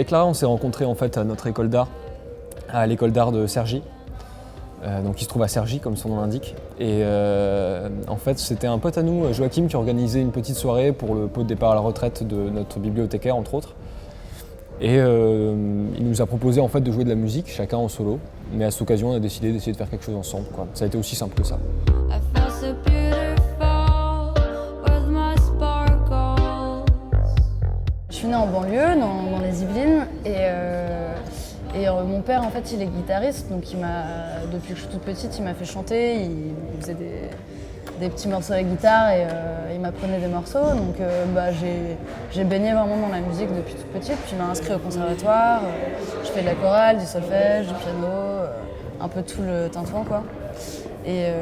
avec Clara, on s'est rencontrés en fait à notre école d'art, à l'école d'art de Cergy. Donc il se trouve à Cergy, comme son nom l'indique. Et en fait, c'était un pote à nous, Joachim, qui organisait une petite soirée pour le pot de départ à la retraite de notre bibliothécaire, entre autres. Et il nous a proposé en fait de jouer de la musique, chacun en solo. Mais à cette occasion, on a décidé d'essayer de faire quelque chose ensemble, quoi. Ça a été aussi simple que ça. Je suis née en banlieue, dans les Yvelines, et mon père, en fait, il est guitariste, donc depuis que je suis toute petite, il m'a fait chanter, il faisait des petits morceaux à guitare et il m'apprenait des morceaux. Donc j'ai baigné vraiment dans la musique depuis toute petite, puis il m'a inscrit au conservatoire. Je fais de la chorale, du solfège, du piano, un peu tout le tintouin, quoi. Et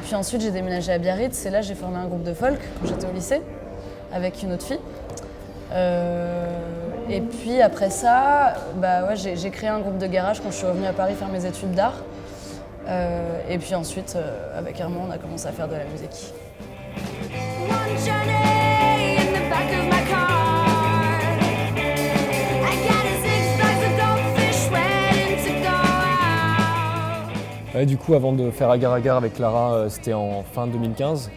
puis ensuite, j'ai déménagé à Biarritz, et là, j'ai formé un groupe de folk quand j'étais au lycée, avec une autre fille. Et puis après ça, j'ai créé un groupe de garage quand je suis revenue à Paris faire mes études d'art. Et puis ensuite, avec Armand, on a commencé à faire de la musique. Du coup, avant de faire Agar Agar avec Clara, c'était en fin 2015.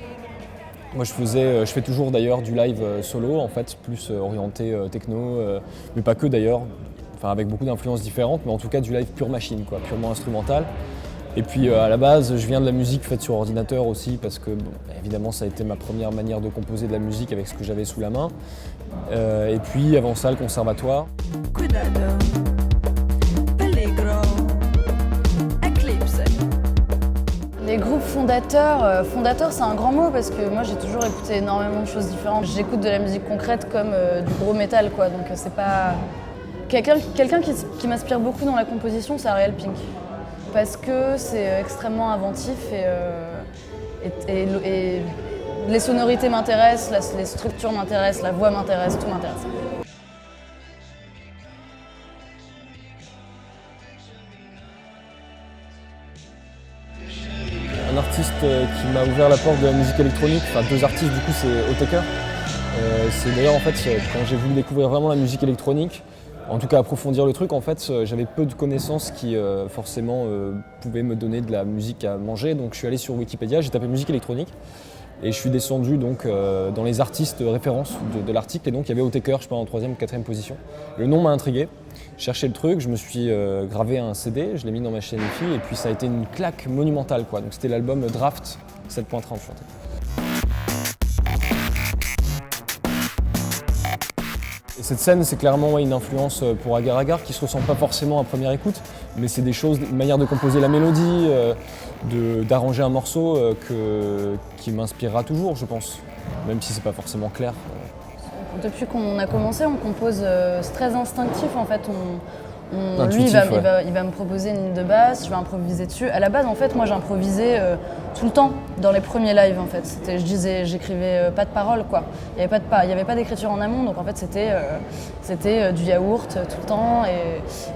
Moi, je fais toujours d'ailleurs du live solo, en fait, plus orienté techno, mais pas que d'ailleurs, enfin avec beaucoup d'influences différentes, mais en tout cas du live pure machine, quoi, purement instrumental. Et puis à la base, je viens de la musique faite sur ordinateur aussi, parce que évidemment, ça a été ma première manière de composer de la musique avec ce que j'avais sous la main. Et puis avant ça, le conservatoire. Les groupes fondateurs, c'est un grand mot parce que moi j'ai toujours écouté énormément de choses différentes. J'écoute de la musique concrète comme du gros métal, quoi, donc c'est pas... Quelqu'un qui m'inspire beaucoup dans la composition, c'est Ariel Pink. Parce que c'est extrêmement inventif et les sonorités m'intéressent, les structures m'intéressent, la voix m'intéresse, tout m'intéresse. Un artiste qui m'a ouvert la porte de la musique électronique, enfin deux artistes du coup, c'est Otaker. C'est d'ailleurs en fait quand j'ai voulu découvrir vraiment la musique électronique, en tout cas approfondir le truc, en fait j'avais peu de connaissances qui forcément pouvaient me donner de la musique à manger, donc je suis allé sur Wikipédia, j'ai tapé musique électronique et je suis descendu donc dans les artistes références de l'article, et donc il y avait Otaker, je sais pas, en 3e ou 4e position. Le nom m'a intrigué, je cherchais le truc, je me suis gravé un CD, je l'ai mis dans ma chaîne EFI et puis ça a été une claque monumentale, quoi. Donc c'était l'album Draft 7.3 enchanté. Et cette scène, c'est clairement une influence pour Agar Agar qui se ressent pas forcément à première écoute, mais c'est des choses, une manière de composer la mélodie, d'arranger un morceau qui m'inspirera toujours, je pense, même si c'est pas forcément clair. Depuis qu'on a commencé, on compose, c'est très instinctif en fait. Lui, il va me proposer une ligne de basse, je vais improviser dessus. À la base, en fait, moi, j'improvisais tout le temps dans les premiers lives. En fait, j'écrivais pas de paroles, quoi. Il y avait pas d'écriture en amont, donc en fait, c'était du yaourt tout le temps.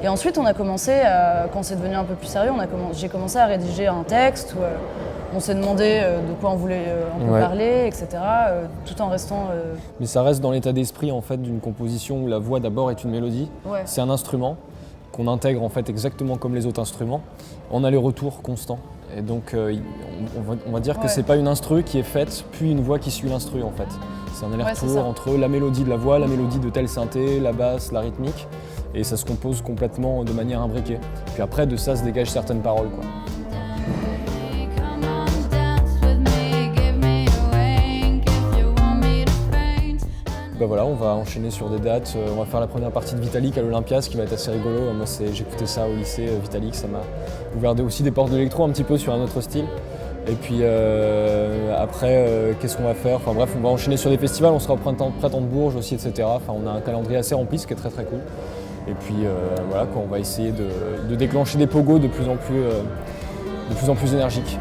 Et ensuite, on a commencé, quand c'est devenu un peu plus sérieux, j'ai commencé à rédiger un texte où on s'est demandé de quoi on voulait parler, etc. Tout en restant. Mais ça reste dans l'état d'esprit en fait d'une composition où la voix d'abord est une mélodie. Ouais. C'est un instrument qu'on intègre en fait exactement comme les autres instruments, en aller-retour constant. Et donc on va dire que c'est pas une instru qui est faite, puis une voix qui suit l'instru en fait. C'est un aller-retour entre la mélodie de la voix, la mélodie de tel synthé, la basse, la rythmique, et ça se compose complètement de manière imbriquée. Puis après de ça se dégagent certaines paroles, quoi. Voilà, on va enchaîner sur des dates, on va faire la première partie de Vitalik à l'Olympia, ce qui va être assez rigolo. Moi j'écoutais ça au lycée, Vitalik, ça m'a ouvert aussi des portes de l'électro un petit peu sur un autre style. Et puis après, qu'est-ce qu'on va faire? Enfin bref, on va enchaîner sur des festivals, on sera au printemps de Bourges aussi, etc. Enfin, on a un calendrier assez rempli, ce qui est très très cool. Et puis voilà, on va essayer de déclencher des pogos de plus en plus énergiques.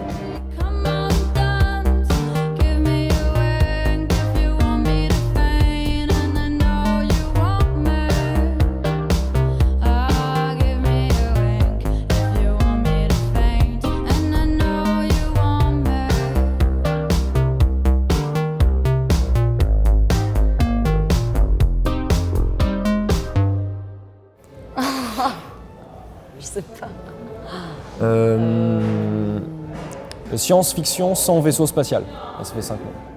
Science-fiction sans vaisseau spatial. Ça fait 5 mots.